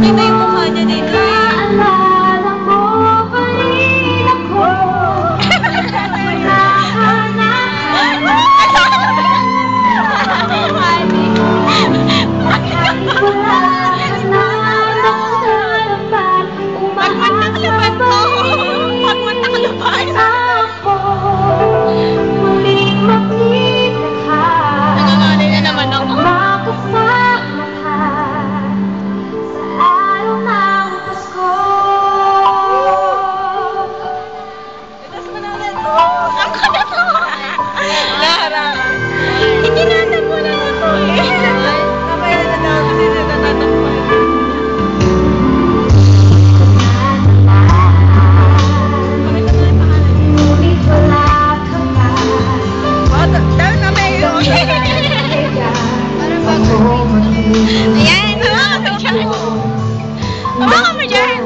Iba yung mukha niya dito eh. Naalala mo pa rin ako. Ayan, hawakan mo dyan.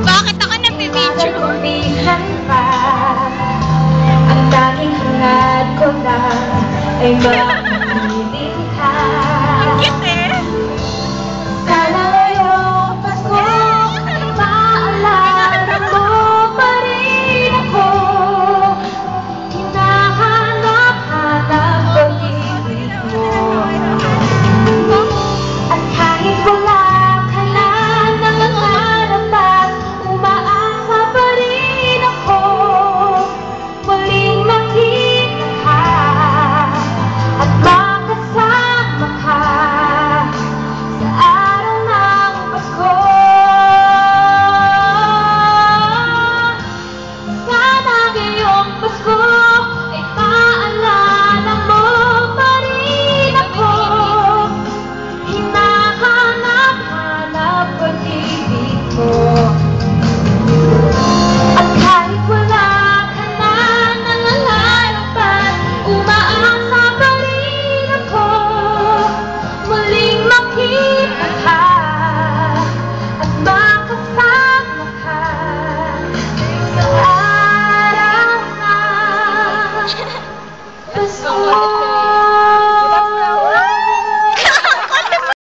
Bakit ako nagpipicture? Ang tanging hangad ko lang ay mapiling ka. Ang cute eh. Sana ngayong Pasko ay maalala mo pa rin ako. Hinahanap-hanap pag-ibig mo. At kahit wala ka na ng harapan, umaasa pa rin ako. Muling makita ka at makasama ka sa araw ng Pasko. Sana ngayong Pasko ay maalala mo pa rin ako. Hinahanap-hanap pag-ibig mo. At kahit wala ka na ng harapan, umaasa pa rin ako. Muling makita